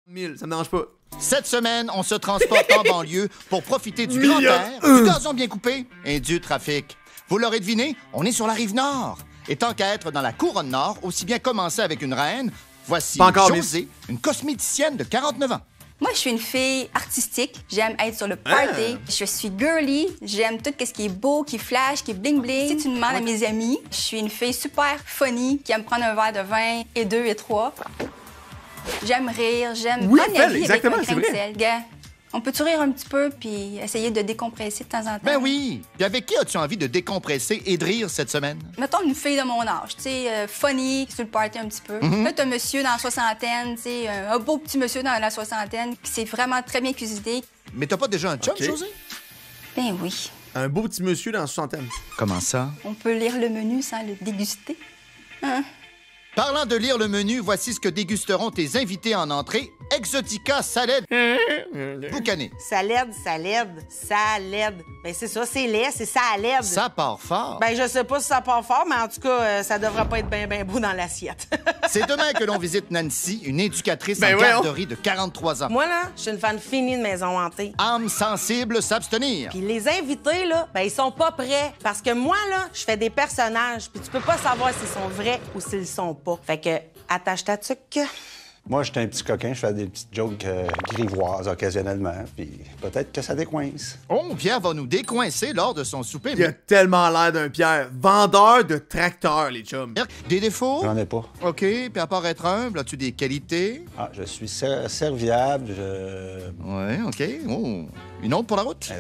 1000, ça me dérange pas. Cette semaine, on se transporte en banlieue pour profiter du grand air, du gazon bien coupé et du trafic. Vous l'aurez deviné, on est sur la rive nord. Et tant qu'à être dans la couronne nord, aussi bien commencer avec une reine, voici Josée, une cosméticienne de 49 ans. Moi, je suis une fille artistique. J'aime être sur le party. Je suis girly. J'aime tout ce qui est beau, qui flash, qui est bling-bling. Si tu demandes à mes amis, je suis une fille super funny qui aime prendre un verre de vin et 2 et 3. J'aime rire, j'aime prendre la vie avec un grain de sel. Gars, on peut-tu rire un petit peu puis essayer de décompresser de temps en temps? Ben oui! Puis avec qui as-tu envie de décompresser et de rire cette semaine? Mettons une fille de mon âge, tu sais, funny, sur le party un petit peu. Là, t'as un monsieur dans la soixantaine, tu sais, un beau petit monsieur dans la soixantaine qui sait vraiment très bien cuisiner. Mais t'as pas déjà un chum, Josée? Ben oui. Un beau petit monsieur dans la soixantaine. Comment ça? On peut lire le menu sans le déguster. Hein? Parlant de lire le menu, voici ce que dégusteront tes invités en entrée. Exotica Salad Boucané. Salade. Ben c'est ça, c'est lait, c'est salade. Ça part fort. Ben je sais pas si ça part fort, mais en tout cas, ça devrait pas être bien beau dans l'assiette. C'est demain que l'on visite Nancy, une éducatrice en garderie de 43 ans. Moi, là, je suis une fan finie de maison hantée. Âme sensible s'abstenir. Puis les invités, là, ben ils sont pas prêts. Parce que moi, là, je fais des personnages, puis tu peux pas savoir s'ils sont vrais ou s'ils sont pas. Fait que, attache ta tuque. Moi, j'étais un petit coquin, je fais des petites jokes grivoises occasionnellement, puis peut-être que ça décoince. Oh, Pierre va nous décoincer lors de son souper. Il a tellement l'air d'un Pierre. Vendeur de tracteurs, les chums. Des défauts? J'en ai pas. OK, puis à part être humble, as-tu des qualités? Ah, je suis serviable, Ouais, OK. Oh, une autre pour la route?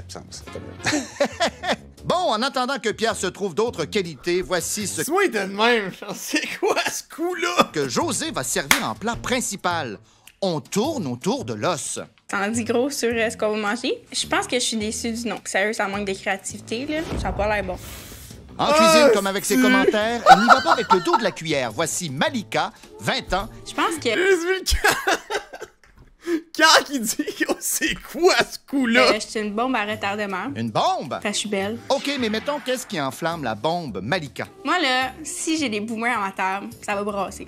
Bon, en attendant que Pierre se trouve d'autres qualités, voici ce Soit de même. C'est quoi ce coup-là? que Josée va servir en plat principal. On tourne autour de l'os. Ça en dit gros sur ce qu'on va manger. Je pense que je suis déçue du nom. Sérieux, ça manque de créativité, là. Ça n'a pas l'air bon. En cuisine, comme avec ses commentaires, elle n'y va pas avec le dos de la cuillère. Voici Malika, 20 ans. Je pense que... Quand il dit oh, c'est quoi ce coup-là? Je suis une bombe à retardement. Une bombe? Fait que je suis belle. OK, mais mettons, qu'est-ce qui enflamme la bombe, Malika? Moi, là, si j'ai des boomers à ma table, ça va brasser.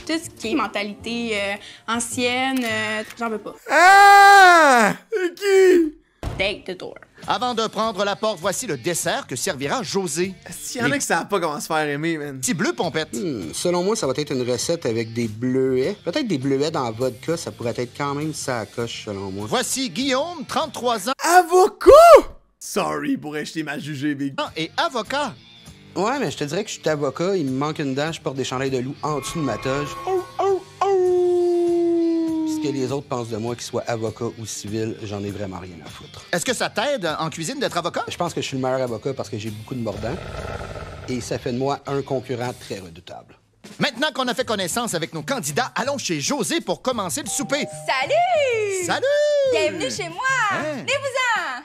Tout ce qui est mentalité ancienne, j'en veux pas. Ah! C'est qui? Date the door. Avant de prendre la porte, voici le dessert que servira Josée. S'il y en a qui savent pas comment se faire aimer, man. Petit bleu pompette. Selon moi, ça va être une recette avec des bleuets. Peut-être des bleuets dans vodka, ça pourrait être quand même ça à coche, selon moi. Voici Guillaume, 33 ans. Avocat! Sorry pour acheter mal jugé, Big. Et avocat. Ouais, mais je te dirais que je suis avocat, il me manque une dent, je porte des chandails de loup en dessous de ma toge. Ce que les autres pensent de moi, qu'ils soient avocat ou civil, j'en ai vraiment rien à foutre. Est-ce que ça t'aide en cuisine d'être avocat? Je pense que je suis le meilleur avocat parce que j'ai beaucoup de mordants. Et ça fait de moi un concurrent très redoutable. Maintenant qu'on a fait connaissance avec nos candidats, allons chez Josée pour commencer le souper. Salut! Salut! Bienvenue chez moi! Hein? Venez-vous-en!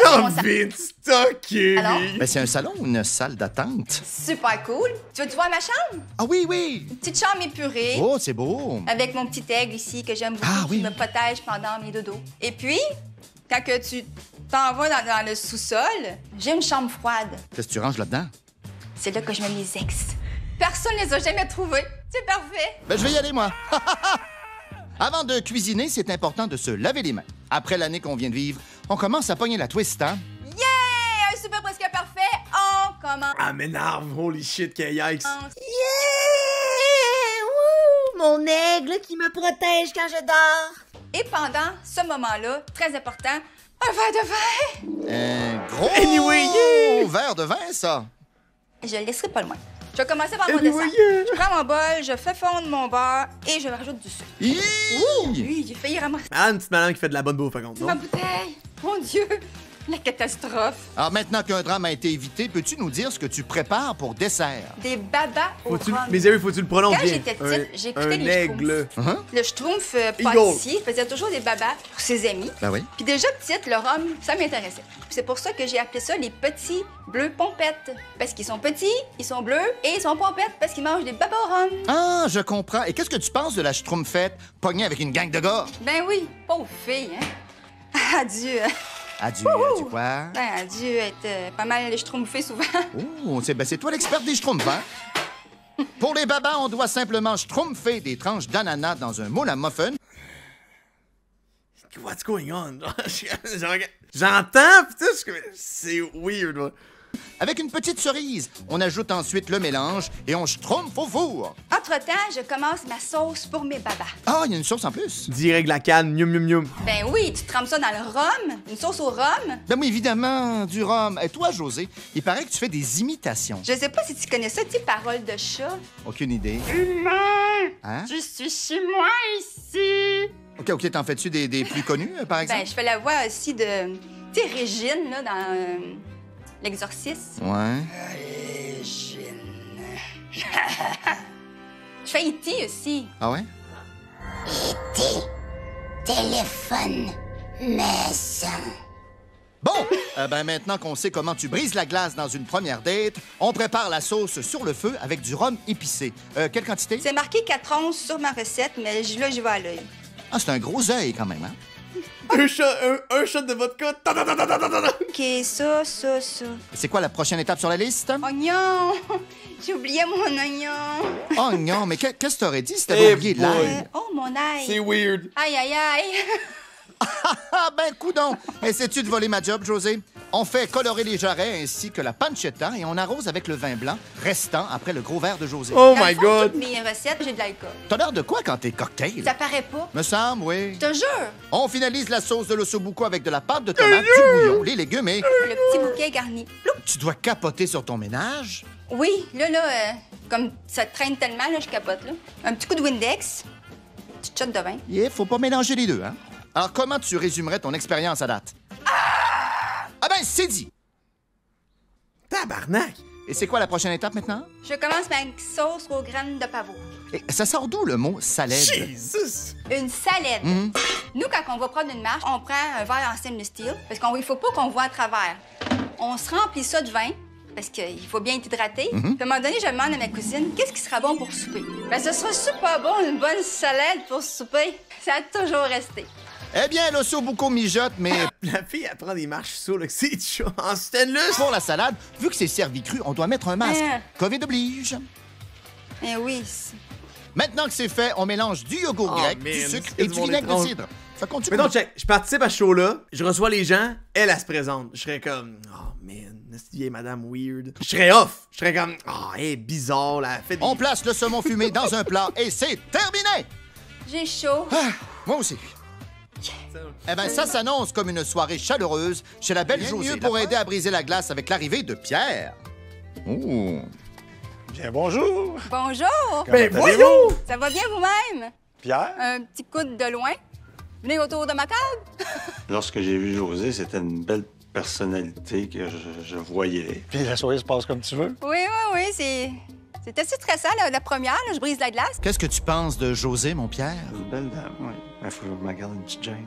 T'as vite stocké, Alors? Big. Ben, c'est un salon ou une salle d'attente? Super cool! Tu veux-tu voir ma chambre? Ah oui, oui! Une petite chambre épurée. Oh, c'est beau! Avec mon petit aigle ici que j'aime beaucoup, Ah, oui. qui me protège pendant mes dodos. Et puis, quand que tu t'en vas dans le sous-sol, j'ai une chambre froide. Qu'est-ce que tu ranges là-dedans? C'est là que je mets mes ex. Personne ne les a jamais trouvés. C'est parfait. Ben, je vais y aller, moi. Avant de cuisiner, c'est important de se laver les mains. Après l'année qu'on vient de vivre, on commence à pogner la twist, hein? Yeah! Un souper presque parfait. On commence. Ah, m'énerve, holy shit, qu'il yikes. Mon aigle qui me protège quand je dors. Et pendant ce moment-là, très important, un verre de vin. Un gros verre de vin, ça. Je le laisserai pas loin. Je vais commencer par mon Anyway, dessert. Je prends mon bol, je fais fondre mon beurre et je rajoute du sucre. Oui, j'ai failli ramasser Ah, une petite madame qui fait de la bonne bouffe, par contre, ma non? bouteille. Mon Dieu, la catastrophe. Alors maintenant qu'un drame a été évité, peux-tu nous dire ce que tu prépares pour dessert? Des babas au Faut-tu... rhum. Mais sérieux, faut-tu le prononcer Quand bien? j'étais petite, j'écoutais un les aigle. Le schtroumpf Eagle. pâtissier faisait toujours des babas pour ses amis. Ben oui. Puis déjà petite, le rhum, ça m'intéressait. Puis c'est pour ça que j'ai appelé ça les petits bleus pompettes. Parce qu'ils sont petits, ils sont bleus et ils sont pompettes parce qu'ils mangent des babas au rhum. Ah, je comprends. Et qu'est-ce que tu penses de la schtroumpfette pognée avec une gang de gars? Ben oui, pauvre fille, hein. Adieu. Adieu, adieu quoi? Ben, adieu être pas mal schtroumpfée souvent. Oh, c'est toi l'experte des schtroumpfs, hein? Pour les babas, on doit simplement schtroumpfer des tranches d'ananas dans un moule à muffin. What's going on? J'entends, pis tout, je suis comme, c'est weird, moi. Avec une petite cerise, on ajoute ensuite le mélange et on schtroumpfe au four. Entre-temps, je commence ma sauce pour mes babas. Ah, il y a une sauce en plus. Direct la canne, mium mium mium. Ben oui, tu trempes ça dans le rhum, une sauce au rhum. Ben oui, évidemment, du rhum. Et toi, José, il paraît que tu fais des imitations. Je sais pas si tu connais ça, tu sais, paroles de chat. Aucune idée. Humain! Hein? Je suis chez moi ici! OK, t'en fais-tu des plus connus, par exemple? Ben, je fais la voix aussi de, tu sais, Régine, là, dans L'Exorciste. Ouais. Régine. Je fais E.T. aussi. Ah ouais? Téléphone, maison. Bon, ben maintenant qu'on sait comment tu brises la glace dans une première date, on prépare la sauce sur le feu avec du rhum épicé. Quelle quantité? C'est marqué 4 onces sur ma recette, mais là, j'y vais à l'œil. Ah, c'est un gros œil quand même, hein? Un shot de vodka. OK, ça. C'est quoi la prochaine étape sur la liste? Oignon! J'ai oublié mon oignon. Oh non, mais qu'est-ce que t'aurais dit si t'avais Eh oublié de boy. l'ail? Oh, mon ail. C'est weird. Aïe, aïe, aïe. Ah ben, coudonc! Essaies-tu de voler ma job, José? On fait colorer les jarrets ainsi que la pancetta et on arrose avec le vin blanc restant après le gros verre de José. Oh Dans my le fond, god. toutes mes recettes, j'ai de l'alcool. T'as l'air de quoi quand t'es cocktail? Ça paraît pas. Me semble, oui. Je te jure. On finalise la sauce de l'ossobuco avec de la pâte de tomate, du bouillon, les légumes et... Le petit bouquet garni. Ploup. Tu dois capoter sur ton ménage? Oui, là, comme ça traîne tellement, là, je capote, là. Un petit coup de Windex, une petite shot de vin. Yeah, faut pas mélanger les deux, hein? Alors, comment tu résumerais ton expérience à date? Ah ben, c'est dit! Tabarnak. Et c'est quoi la prochaine étape maintenant? Je commence ma sauce aux graines de pavot. Et ça sort d'où le mot salade? Jesus. Une salade. Nous, quand on va prendre une marche, on prend un verre en stainless steel parce qu'il faut pas qu'on voit à travers. On se remplit ça de vin parce qu'il faut bien être hydraté. Puis à un moment donné, je demande à ma cousine, qu'est-ce qui sera bon pour souper? Ben, ce sera super bon, une bonne salade pour souper. Ça a toujours resté. Eh bien, l'ossobuco mijote, mais La fille, elle prend des marches sous le c'est chaud en stainless. pour la salade, vu que c'est servi cru, on doit mettre un masque. Ah. COVID oblige. Eh oui. Maintenant que c'est fait, on mélange du yogourt Oh, grec, man, du sucre c'est et du du monde vinaigre de étrange. cidre. Ça compte-tu? Mais non, check, je participe à ce show-là, je reçois les gens, elle se présente. Je serais comme, oh man, cette vieille madame weird. Je serais off. Je serais comme, oh, elle est bizarre, là. Elle fait des... On place le saumon fumé dans un plat et c'est terminé! J'ai chaud. Ah, moi aussi. Eh ben, ça s'annonce comme une soirée chaleureuse chez la belle Josée. Mieux pour aider à briser la glace avec l'arrivée de Pierre. Oh. Bien, bonjour. Bonjour. Ben Comment voyons! Ça va bien vous-même? Pierre? Un petit coude de loin. Venez autour de ma table. Lorsque j'ai vu José, c'était une belle personnalité que je voyais. Puis la soirée se passe comme tu veux. Oui, c'est assez stressant, la première. Là, je brise la glace. Qu'est-ce que tu penses de José, mon Pierre? Une belle dame, oui. Il faut que je me garde une petite gêne.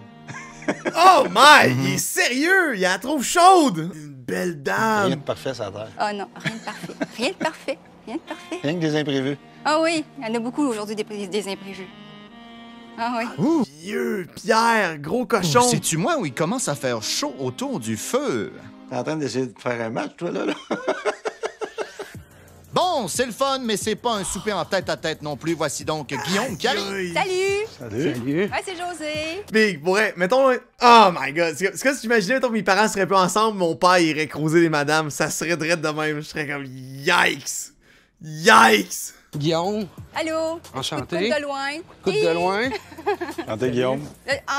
Oh my! Il est sérieux! Il la trouve chaude! Une belle Rien dame! de parfait, ça a l'air. Ah non, rien de parfait. Rien de parfait. Rien de parfait. Rien que des imprévus. Ah oui, il y en a beaucoup aujourd'hui des imprévus. Ah oui. Ouh! Vieux Pierre, gros cochon! C'est-tu moi où il commence à faire chaud autour du feu? T'es en train d'essayer de faire un match, toi, là? Bon, c'est le fun, mais c'est pas un souper en tête-à-tête non plus. Voici donc Guillaume qui arrive. Aïe. Salut! Salut. Ouais, c'est José. Big, pour vrai, mettons... Oh my god! C'est comme si tu imaginais, mettons, que mes parents seraient pas ensemble, mon père irait croiser les madames, ça serait drette de même. Je serais comme, yikes! Yikes! Guillaume, Allô? Enchanté. Coude de loin. coude de loin. Santé, Guillaume.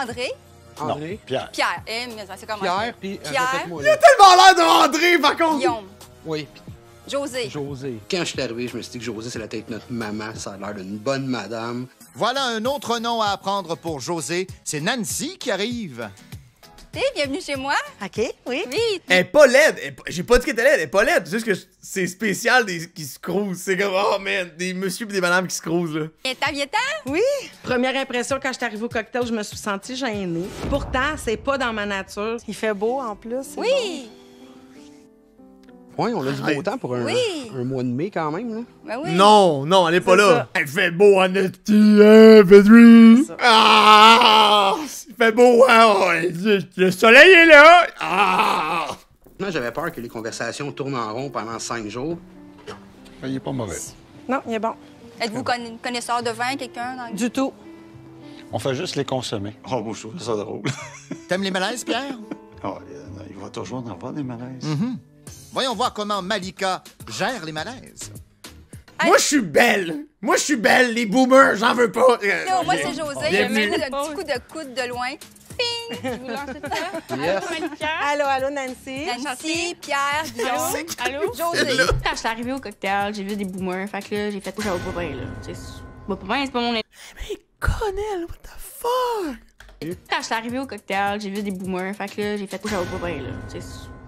André. André, Pierre. Pierre. Mais ça, c'est comment? Pierre, puis Pierre. répète-moi Il a là. tellement l'air de André, par contre! Guillaume. Oui, puis José. José. Quand je suis arrivé, je me suis dit que José, c'est la tête de notre maman. Ça a l'air d'une bonne madame. Voilà un autre nom à apprendre pour José. C'est Nancy qui arrive. Bienvenue chez moi. OK, oui. Oui. Elle est pas laide! J'ai pas dit qu'elle était laide, elle est pas laide! C'est juste que c'est spécial qui se crousent. C'est comme, oh man, des messieurs et des madames qui se crousent, là. Viens-t'en. Oui. Première impression, quand je suis arrivée au cocktail, je me suis sentie gênée. Pourtant, c'est pas dans ma nature. Il fait beau, en plus. c'est Oui. Oui, on a du beau temps pour un mois de mai quand même. Là. Ben oui. Non, non, elle est pas C'est là. ça. Elle fait beau en esti, hein, Pedri? ça. Ah! Il fait beau, hein? Ouais. Le soleil est là! Ah! Moi, j'avais peur que les conversations tournent en rond pendant 5 jours. Il est pas mauvais. bon. Non, il est bon. Êtes-vous connaisseur de vin, quelqu'un? Du tout. On fait juste les consommer. Oh, moi, je trouve ça drôle. T'aimes les malaises, Pierre? Oh, il va toujours en avoir des malaises. Voyons voir comment Malika gère les malaises. Moi, je suis belle! Moi, je suis belle! Les boomers, j'en veux pas! Yo, moi, c'est José. Bienvenue. Un petit coup de coude de loin. Ping! Je vous lance ça. Yes. Allô, allô, Nancy. Nancy, Pierre, Guillaume, Allô? José. Quand je suis arrivée au cocktail, j'ai vu des boomers. Fait que là, j'ai fait ça va pas bien, là. C'est va pas bien, c'est pas mon... Mais Connell, what the fuck? Quand je suis arrivée au cocktail, j'ai vu des boomers. Fait que là, j'ai fait ça va pas bien, là. C'est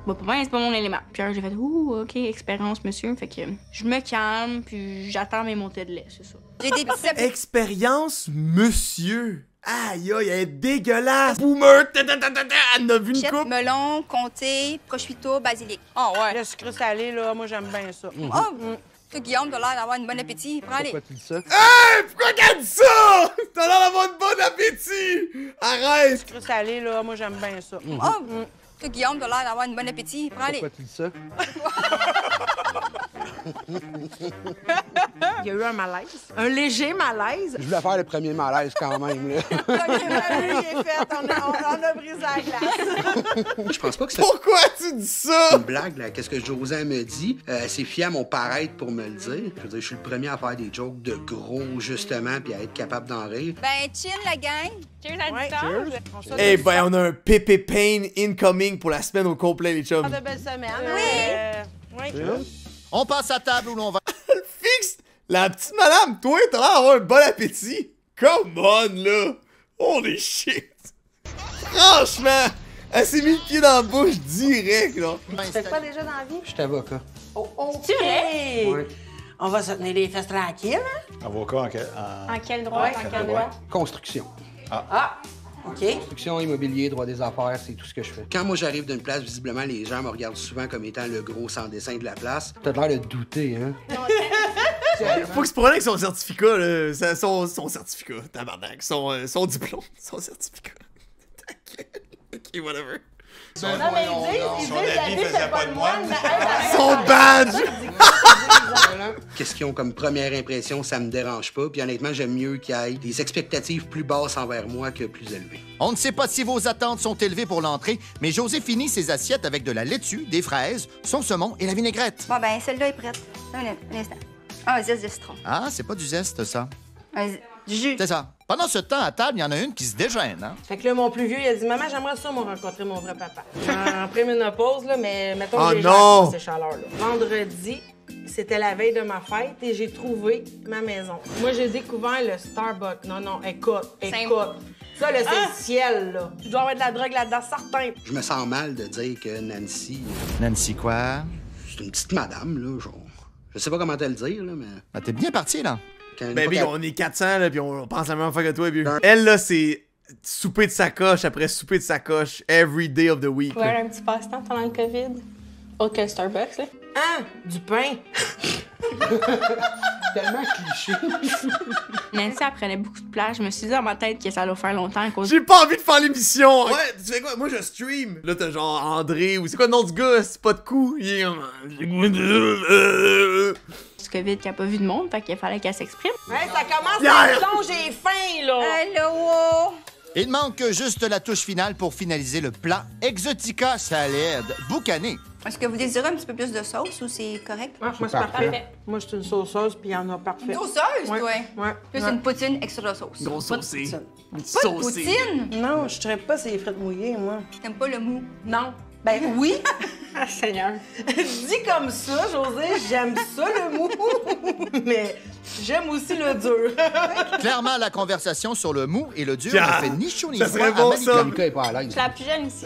va pas bien, c'est pas mon élément. Puis là, j'ai fait ouh, OK, expérience, monsieur. Fait que je me calme, puis j'attends mes montées de lait, c'est ça. J'ai des petits Expérience, monsieur! Aïe, aïe, elle est dégueulasse! Boomer! Elle en a vu une épicettes, coupe! melon, comté, prosciutto, basilic. Oh, ouais. Le sucre salé, là, moi, j'aime bien ça. Oh, toi, Guillaume, t'as l'air d'avoir un bon appétit. Prends-les. Pourquoi tu dis ça? Hey! Pourquoi qu'elle dit ça? T'as l'air d'avoir un bon appétit! Arrête! Sucre salé, là, moi, j'aime bien ça. Oh, toi, Guillaume, t'as l'air d'avoir un bon appétit. Prends-les. Pourquoi tu dis ça? Il y a eu un malaise. Un léger malaise. Je voulais faire le premier malaise quand même, là. Le malaise est fait. On a brisé la glace. Je pense pas que c'est Pourquoi tu dis ça? une blague, là. Qu'est-ce que José me dit? C'est fier à mon paraître pour me le dire. Je veux dire, je suis le premier à faire des jokes de gros, justement, puis à être capable d'en rire. Ben, chill, la gang. Cheers à Ouais, distance. Eh ben, on a un Pépé Pain incoming pour la semaine au complet, les chums. De belles semaines. Oui. Oui. On passe à table où l'on va... Fixe! La petite madame, toi, t'as l'air d'avoir un bon appétit! Come on, là! Holy shit! Franchement! Elle s'est mis le pied dans la bouche direct, là! Tu fais quoi déjà dans la vie? Je suis avocat. Oh, OK. C'est vrai? Ouais. On va se tenir les fesses tranquilles, hein? Avocat En quel droit? En quel droit? Construction. Ah, OK. Construction, immobilier, droit des affaires, c'est tout ce que je fais. Quand moi j'arrive d'une place, visiblement, les gens me regardent souvent comme étant le gros sans dessin de la place. T'as l'air de douter, hein? Faut qu'il se prenne avec son certificat, là. Son certificat, tabarnak. Son diplôme, son certificat. Ok, whatever. Non, mais ils disent la vie fait pas de moine, mais... Son badge! Qu'est-ce qu'ils ont comme première impression, ça me dérange pas. Puis honnêtement, j'aime mieux qu'il y ait des expectatives plus basses envers moi que plus élevées. On ne sait pas si vos attentes sont élevées pour l'entrée, mais José finit ses assiettes avec de la laitue, des fraises, son saumon et la vinaigrette. Bon, ben, celle-là est prête. Un instant. Un zeste de citron. Ah, c'est pas du zeste, ça. Du jus. C'est ça. Pendant ce temps, à table, il y en a une qui se dégêne, hein? Fait que là, mon plus vieux, il a dit, maman, j'aimerais ça, moi, rencontrer mon vrai papa. En préménopause, là, mais mettons que j'ai géré ces chaleurs-là. Vendredi, c'était la veille de ma fête et j'ai trouvé ma maison. Moi, j'ai découvert le Starbucks. Non, écoute. Ça, là, c'est le ciel, là. Je dois avoir de la drogue là-dedans, certain. Je me sens mal de dire que Nancy, Nancy quoi? c'est une petite madame, là, genre. Je sais pas comment te le dire, là, mais... Ben, t'es bien parti, là. Ben, Big, on est 400, là, pis on pense la même fois que toi, Big. Elle, là, c'est souper de sacoche après souper de sacoche, every day of the week. Ouais, un petit passe-temps pendant le COVID. Autre que le Starbucks, là. Ah, du pain. Tellement cliché. Nancy, elle prenait beaucoup de place. Je me suis dit dans ma tête que ça allait faire longtemps à cause J'ai pas envie de faire l'émission! Ouais, tu sais quoi? Moi, je stream. Là, t'as genre André, ou c'est quoi le nom du gars? C'est pas de coup. Il est... du COVID qui a pas vu de monde, fait qu'il fallait qu'elle s'exprime. Hey, ça commence à être long, j'ai faim, là. Hello! Il manque juste la touche finale pour finaliser le plat Exotica Salad boucané. Est-ce que vous désirez un petit peu plus de sauce ou c'est correct? Ah, moi, c'est parfait. Moi, je suis une sauceuse, puis il y en a parfait. Une sauceuse, Ouais. toi? Ouais. Plus une poutine extra sauce. Grosse Pas de saucée. poutine. Une Pas de poutine? Non, je traite pas ces frites mouillées, moi. T'aimes pas le mou? Non. Ben oui. Ah, Seigneur. Dit comme ça, José, j'aime ça, le mou. Mais j'aime aussi le dur. Clairement, la conversation sur le mou et le dur Tiens, ne fait ni chaud ni ça froid serait à bon, Malika. ça. Malika est pas à Je l'aise. suis la plus jeune ici.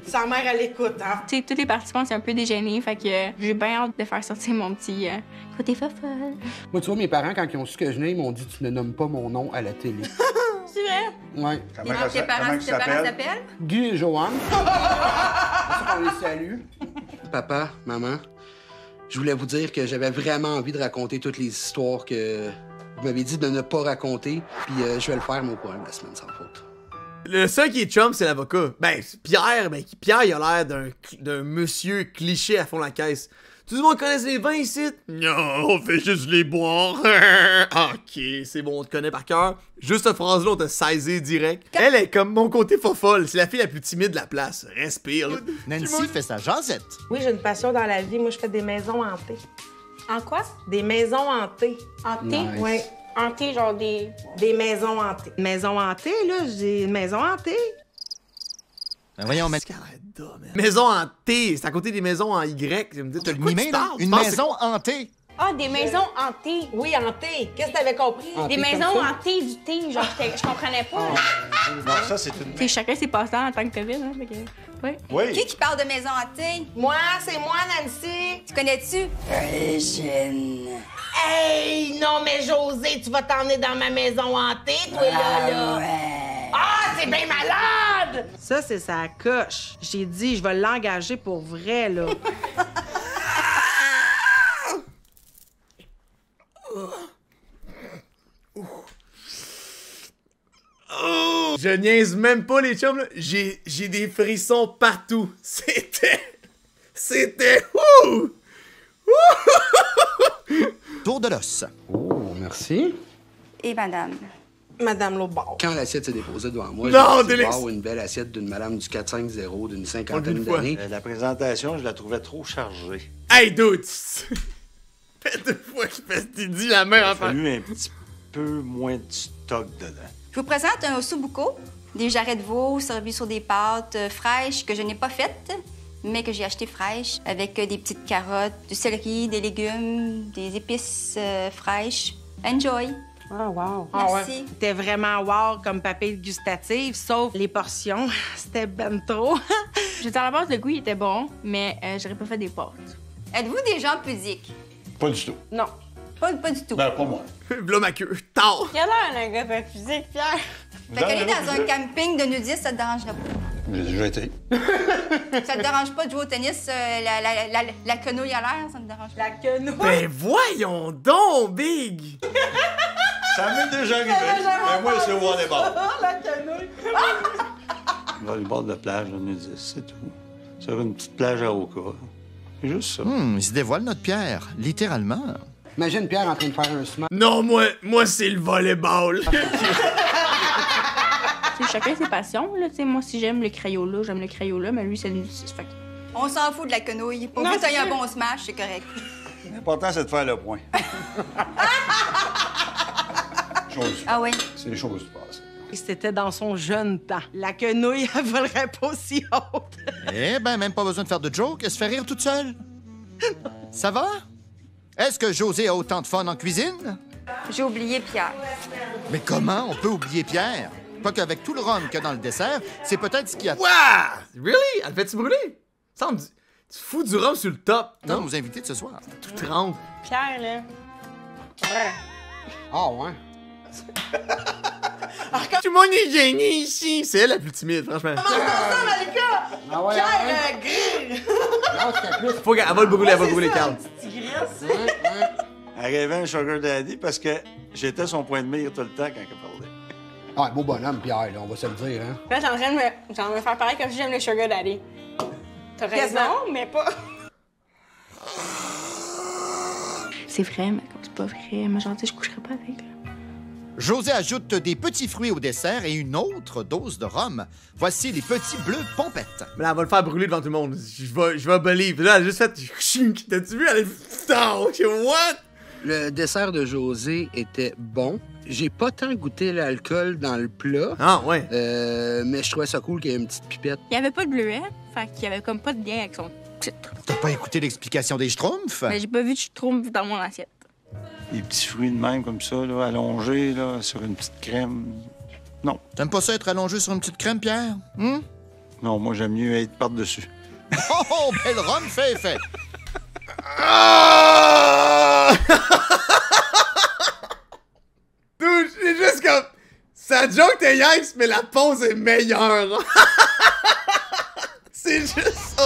Sa mère, elle écoute, hein. Tu sais, tous les participants, c'est un peu déjeuné, fait que j'ai bien hâte de faire sortir mon petit côté fofolle. Moi, tu vois, mes parents, quand ils ont su que je venais, ils m'ont dit « Tu ne nommes pas mon nom à la télé. C'est vrai? » Ouais. Tes parents s'appellent? Guy et Joanne. C'est ça qu'on les salue. Papa, maman, je voulais vous dire que j'avais vraiment envie de raconter toutes les histoires que vous m'avez dit de ne pas raconter. Puis je vais le faire, mon poème, la semaine sans faute. Le seul qui est chum, c'est l'avocat. Ben, Pierre, il a l'air d'un monsieur cliché à fond la caisse. Tout le monde connaît les vins ici? Non, on fait juste les boire. Ok, c'est bon, on te connaît par cœur. Juste cette phrase-là, on t'a saisi direct. Elle est comme mon côté fofolle. C'est la fille la plus timide de la place. Respire. Là. Nancy fait sa jasette. Oui, j'ai une passion dans la vie. Moi, je fais des maisons hantées. En quoi? Des maisons hantées. Hantées? Nice. Oui. Hantées, genre des... Des maisons hantées. Une maison hantée, là, j'ai une maison hantée. Ben voyons, mais... Maison en T, c'est à côté des maisons en Y. Je me dis, T'as le de quoi tu mimé, là? parles? Une Tu penses maison hantée. Ah, des maisons hantées. Oui, hantée. Qu'est-ce que t'avais compris? Des maisons hantées du thé, genre, je comprenais pas. Non, ça, c'est une... T'sais, chacun ses passe-temps en tant que COVID, hein, fait que... Ouais. Oui. Qui parle de maison hantée? Moi, c'est moi, Nancy. Tu connais-tu? Virgin. Hey, non, mais José, tu vas t'emmener dans ma maison hantée, toi, là. Ah, c'est bien malade! Ça, c'est sa coche. J'ai dit, je vais l'engager pour vrai, là. Je niaise même pas les chums, là. J'ai des frissons partout. C'était... Ouh! Tour de l'os. Oh, merci. Et madame. Madame Lobard. Quand l'assiette s'est déposée devant moi, Non, j'ai dit, Délix! wow, une belle assiette d'une madame du 450 d'une On le cinquantaine dit une fois. d'années. La présentation, je la trouvais trop chargée. Hey, dude! Fait 2 fois qu'il dit la même Il a affaire. fallu un petit peu moins de stock dedans. Je vous présente un ossobuco, des jarrets de veau servis sur des pâtes fraîches que je n'ai pas faites, mais que j'ai achetées fraîches, avec des petites carottes, du céleri, des légumes, des épices fraîches. Enjoy! Ah, wow. Merci. C'était vraiment wow comme papille gustative, sauf les portions. C'était ben trop. J'étais à la base, le goût, il était bon, mais j'aurais pas fait des pâtes. Êtes-vous des gens pudiques? Pas du tout. Non. Pas du tout. Ben, pas moi. V'là ma queue. Tard! Il a l'air d'un gars pas physique, Pierre. Fait qu'aller dans un camping de nudistes, ça te dérangerait pas. J'ai déjà été. Ça te dérange pas de jouer au tennis, la quenouille à l'air, ça te dérange pas? La quenouille. Ben voyons donc, Big! Ça m'est déjà arrivé. Mais moi, c'est au volleyball. La quenouille. Volleyball de plage, de nudiste, c'est tout. Sur une petite plage à Oka. C'est juste ça. Il se dévoile notre Pierre, littéralement. Imagine Pierre en train de faire un smash. Non, moi c'est le volleyball. T'sais, chacun ses passions, là. T'sais, moi, si j'aime le Crayola, j'aime le Crayola, mais lui, c'est le nudiste. Fait que... On s'en fout de la quenouille. Pour Non, que t'aies c'est un sûr. bon smash, c'est correct. L'important, c'est de faire le point. Ah oui? C'est les choses qui passent. C'était dans son jeune temps. La quenouille, elle volerait pas aussi haute. Eh ben, même pas besoin de faire de joke, elle se fait rire toute seule. Ça va? Est-ce que José a autant de fun en cuisine? J'ai oublié Pierre. Mais comment on peut oublier Pierre? Pas qu'avec tout le rhum qu'il y a dans le dessert, c'est peut-être ce qui a... Wow! Really? Elle fait-tu brûler? Ça me dit... Tu fous du rhum sur le top, Dans non? nos invités de ce soir. Tout trempe. Pierre, là. Ouais. Ah, ouais. Tout le monde est gêné ici. C'est elle la plus timide, franchement. Ah ouais, non, c'était plus. Faut qu'elle va le brûler, elle va le brûler, Carl. Elle rêvait un sugar daddy parce que j'étais son point de mire tout le temps quand elle parlait. Ah, beau bonhomme, Pierre, là, on va se le dire, hein. Là, t'es en train de me faire pareil comme si j'aime le Sugar Daddy. T'as raison, Quasiment. mais pas. C'est vrai, mais comme c'est pas vrai, mais genre, tu sais, je coucherai pas avec, là. José ajoute des petits fruits au dessert et une autre dose de rhum. Voici les petits bleus pompettes. Mais là, elle va le faire brûler devant tout le monde. Je vais believe. Là, elle a juste fait... T'as-tu vu? Elle est... Putain, what? Le dessert de José était bon. J'ai pas tant goûté l'alcool dans le plat. Ah, ouais. Mais je trouvais ça cool qu'il y ait une petite pipette. Il y avait pas de bleuet, fait qu'il y avait comme pas de lien avec son titre. T'as pas écouté l'explication des Schtroumpfs? Mais j'ai pas vu de Schtroumpf dans mon assiette. Des petits fruits de même comme ça, là, allongés là, sur une petite crème. Non. T'aimes pas ça être allongé sur une petite crème, Pierre? Hum? Non, moi, j'aime mieux être par-dessus. Oh, belle rhum fait effet! Ah! Dude, c'est juste comme... Ça joke t'es yikes, mais la pause est meilleure. C'est juste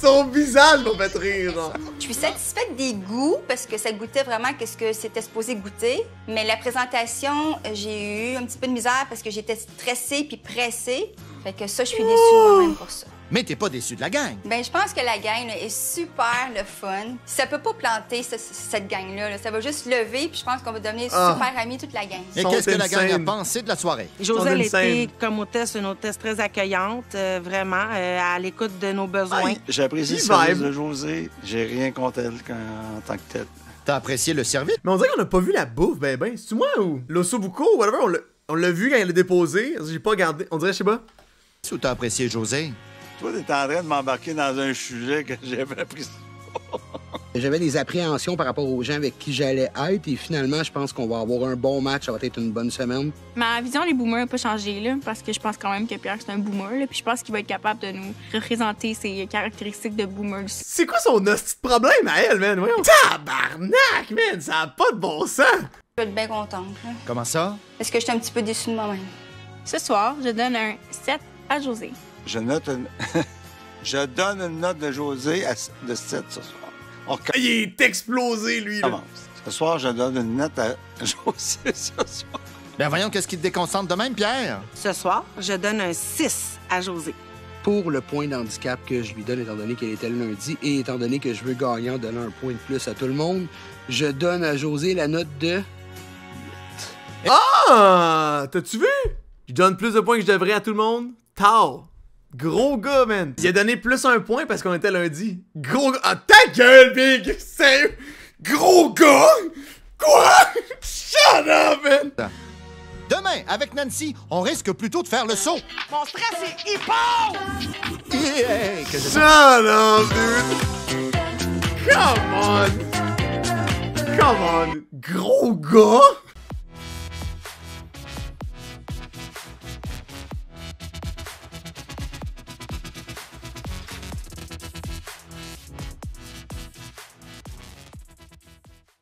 son visage m'a fait rire, genre. Je suis satisfaite des goûts parce que ça goûtait vraiment ce que c'était supposé goûter. Mais la présentation, j'ai eu un petit peu de misère parce que j'étais stressée puis pressée. Fait que ça, je suis déçue moi-même pour ça. Mais t'es pas déçu de la gang. Ben, je pense que la gang là, est super le fun. Ça peut pas planter cette gang-là. Là. Ça va juste lever, puis je pense qu'on va devenir super amis toute la gang. Et qu'est-ce que la gang a pensé de la soirée? Joselle était, comme hôtesse, une hôtesse très accueillante, vraiment, à l'écoute de nos besoins. J'apprécie le service de Josée. J'ai rien contre elle en tant que telle. T'as apprécié le service? Mais on dirait qu'on a pas vu la bouffe, ben. C'est-tu moi ou l'ossobuco ou whatever? On l'a vu quand elle l'a déposé. J'ai pas regardé. On dirait, je sais pas. Ou t'as apprécié Josée? Toi, t'es en train de m'embarquer dans un sujet que j'avais appris. J'avais des appréhensions par rapport aux gens avec qui j'allais être et finalement, je pense qu'on va avoir un bon match. Ça va être une bonne semaine. Ma vision des boomers n'a pas changé, là, parce que je pense quand même que Pierre, c'est un boomer, là, puis je pense qu'il va être capable de nous représenter ses caractéristiques de boomers. C'est quoi son hostie de problème à elle, man? Voyons. Tabarnak, man! Ça a pas de bon sens! Je vais être bien contente. Là. Comment ça? Est-ce que je suis un petit peu déçue de moi-même? Ce soir, je donne un 7 à Josée. Je donne une note de Josée de 7 ce soir. Il est explosé, lui, là. Ce soir, je donne une note à Josée ce soir. Ben voyons, qu'est-ce qui te déconcentre de même, Pierre? Ce soir, je donne un 6 à Josée. Pour le point d'handicap que je lui donne, étant donné qu'elle était le lundi, et étant donné que je veux gagner en donnant un point de plus à tout le monde, je donne à Josée la note de 8. Ah! T'as-tu vu? Je donne plus de points que je devrais à tout le monde. Tao! Gros gars, man! Il a donné plus un point parce qu'on était lundi. Gros gars! Ah, ta gueule, Big! Sérieux? Gros gars? Quoi? Shut up, man! Demain, avec Nancy, on risque plutôt de faire le saut. Mon stress est hyper! Yeah! Shut up, dude! Come on! Come on! Gros gars?